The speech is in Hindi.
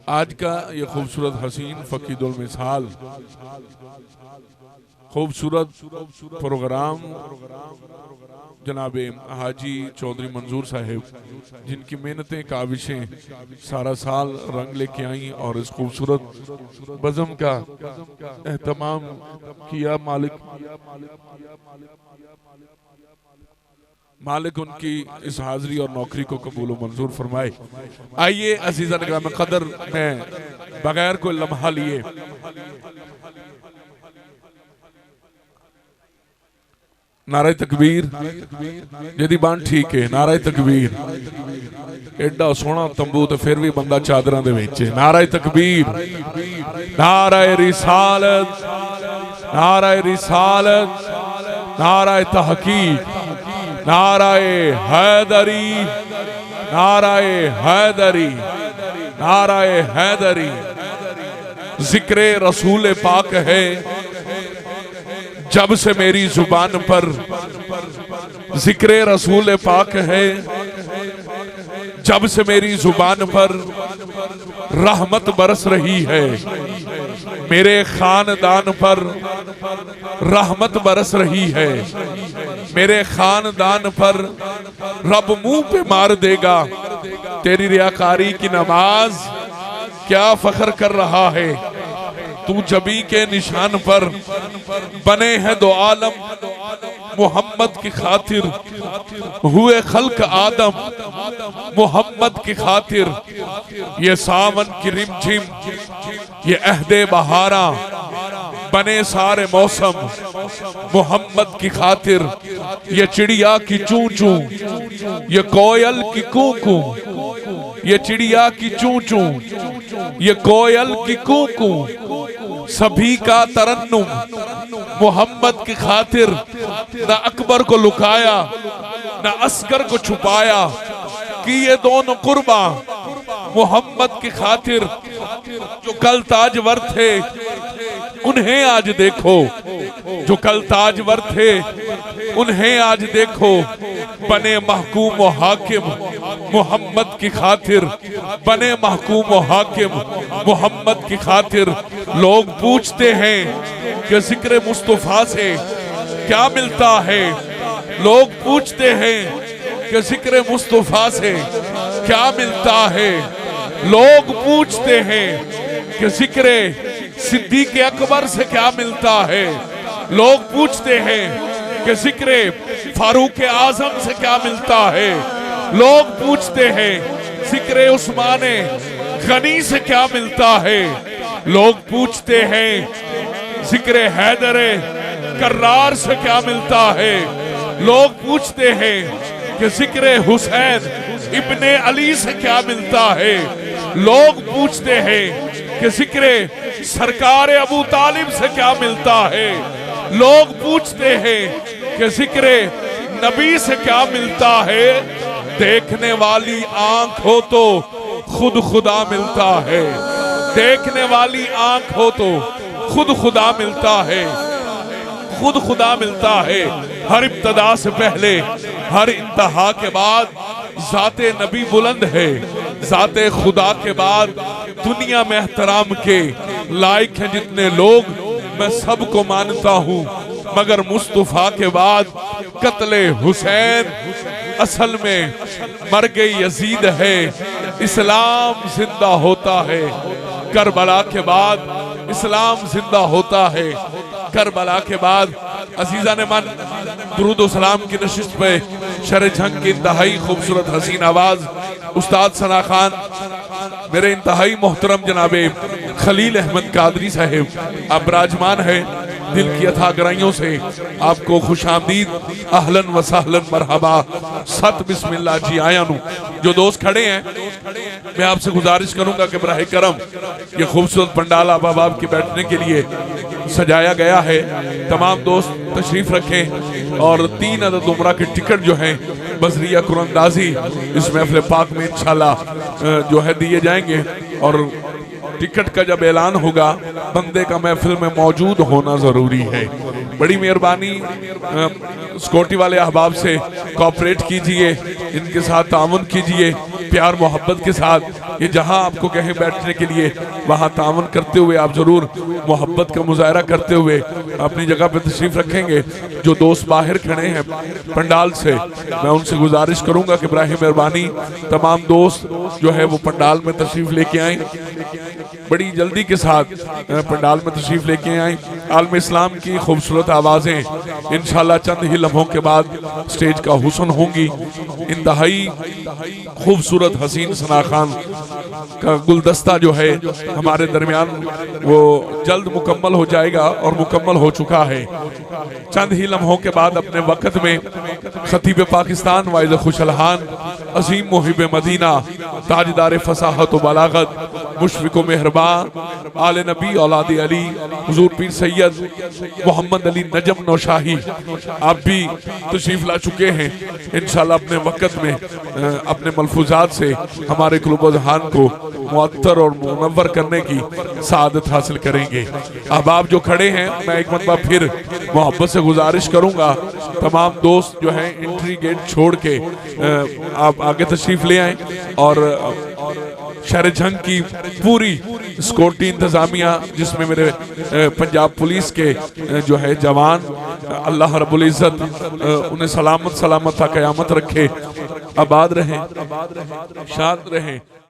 आज का ये खूबसूरत हसीन फकीदुल मिसाल खूबसूरत प्रोग्राम जनाबे हाजी चौधरी मंजूर साहिब, जिनकी मेहनतें काविशें सारा साल रंग लेके आई और इस खूबसूरत बज़म का एहतमाम किया। मालिक उनकी इस हाजिरी और नौकरी को कबूल व मंजूर फरमाए। आइए अज़ीज़ान निगरान क़दर में बगैर कोई लम्हा लिए नारे तकबीर यदि बान ठीक है। नारे तकबीर एडा सोहना तंबू तो फिर भी बंदा चादरां दे विच। नारे तकबीर, नारे रिसालत, नारे रिसालत, नारे तहकीक, नाराए हैदरी, नाराए हैदरी, नाराए हैदरी। जिक्रे रसूल पाक है जब से मेरी जुबान पर, जिक्रे रसूल पाक है जब से मेरी जुबान पर रहमत बरस रही है। मेरे खानदान पर रहमत बरस रही है। मेरे खानदान पर रब मुंह पे मार देगा। तेरी रियाकारी की नमाज क्या फख्र कर रहा है। तू जबी के निशान पर बने हैं दो आलम मोहम्मद की खातिर, हुए खल्क आदम मोहम्मद की खातिर। ये सावन की रिमझिम, ये अहदे बहारा, बने सारे मौसम मोहम्मद की खातिर। ये चिड़िया की चूं चूं, ये कोयल की कू कू, ये चिड़िया की चूं चूं, ये कोयल की कू कू, सभी का तरन्नुम मोहम्मद की खातिर। न अकबर को लुकाया न असगर को छुपाया, कि ये दोनों कुर्बा मोहम्मद की खातिर। जो कल ताजवर थे उन्हें आज देखो, जो कल ताजवर थे उन्हें आज देखो। बने महकूम व हाकिम मोहम्मद की खातिर, बने महकूम व हाकिम मोहम्मद की खातिर। लोग पूछते हैं कि जिक्र मुस्तफा से क्या मिलता है। लोग पूछते हैं कि जिक्र मुस्तफा से क्या मिलता है। लोग पूछते हैं कि जिक्र सिद्दीक़ अकबर से क्या मिलता है। लोग पूछते हैं कि जिक्र फारूक आजम से क्या मिलता है। लोग पूछते हैं जिक्र उस्मान गनी से क्या मिलता है। लोग पूछते हैं जिक्र हैदर कर्रार से क्या मिलता है। लोग पूछते हैं कि जिक्र हुसैन इब्ने अली से क्या मिलता है। लोग पूछते हैं कि जिक्र सरकार अबू तालिब से क्या मिलता है। लोग पूछते हैं कि जिक्र नबी से क्या मिलता है। देखने वाली आंख हो तो खुद खुदा मिलता है। देखने वाली आंख हो तो खुद खुदा मिलता है। खुद खुदा मिलता है। हर इब्तदा से पहले हर इंतहा के बाद जाते नबी बुलंद है। जाते खुदा के बाद दुनिया में एहतराम के लायक हैं जितने लोग, मैं सबको मानता हूँ। मगर मुस्तफा के बाद कत्ले हुसैन असल में मर गई यजीद है। इस्लाम जिंदा होता है करबला के बाद। इस्लाम जिंदा होता है करबला के बाद। अजीजा ने मन दुरूद व सलाम की नशिस्त पे शर झंग की इंतहाई खूबसूरत हसीन आवाज उस्ताद सना खान, मेरे इंतहाई मोहतरम जनाबे खलील अहमद कादरी साहिब आप विराजमान है। दिल की अथाह गहराइयों से आपको खुशामदीद, अहलन व सहलन मरहबा, सत बिस्मिल्लाह जी आया नू। जो दोस्त खड़े हैं मैं आपसे गुजारिश करूंगा कि बराह करम ये खूबसूरत पंडाल आप बाब के बैठने के लिए सजाया गया है। तमाम दोस्त तशरीफ रखें और 3 अदद उम्रा के टिकट जो हैं बजरिया कुरंदाजी इस महफिल पाक में इंशाल्लाह जो है दिए जाएंगे। और टिकट का जब ऐलान होगा बंदे का महफिल में मौजूद होना जरूरी है। बड़ी मेहरबानी सिक्योरिटी वाले अहबाब से कोऑपरेट कीजिए, इनके साथ तामुन कीजिए। प्यार मोहब्बत के साथ ये जहां आपको कहे बैठने के लिए वहां तावन करते हुए आप जरूर मोहब्बत का मुजाहरा करते हुए अपनी जगह पर तशरीफ रखेंगे। जो दोस्त बाहर खड़े हैं पंडाल से, मैं उनसे गुजारिश करूंगा कि बराए मेहरबानी तमाम दोस्त जो है वो पंडाल में तशरीफ लेके आए, बड़ी जल्दी के साथ पंडाल में तशरीफ लेके आए। आलम इस्लाम की खूबसूरत आवाज़ें इंशाल्लाह चंद ही लम्हों के बाद स्टेज का हुस्न होंगी। इंतहाई खूबसूरत हसीन सना खान का गुलदस्ता जो है हमारे दरमियान वो जल्द मुकम्मल हो जाएगा और मुकम्मल हो चुका है। चंद ही लम्हों के बाद अपने वक्त में खतीब पाकिस्तान वाइज़ खुशलहान अजीम मुहिब मदीना ताजदार फसाहत व बलागत मुशफ़िक़ व मेहरबान आले नबी औलाद अली हुजूर पीर सैयद मोहम्मद अली नजम नौशाही आप भी तशरीफ ला चुके हैं। इंशाल्लाह अपने वक्त में अपने मलफूजात से हमारे क़ुलूब ज़हान को मुअत्तर और मुनव्वर करने की सादत हासिल करेंगे। अब आप जो खड़े हैं, मैं एक मरतबा फिर मोहब्बत से गुजारिश करूंगा तमाम दोस्त जो हैं एंट्री गेट छोड़ के आप आगे तशरीफ ले आएं और शहर जंग की पूरी सिक्योरिटी इंतजामिया जिसमें मेरे पंजाब पुलिस के जो है जवान, अल्लाह रब्बुल इज़्ज़त उन्हें सलामत सलामत क़यामत रखे, आबाद रहें, शाद रहें।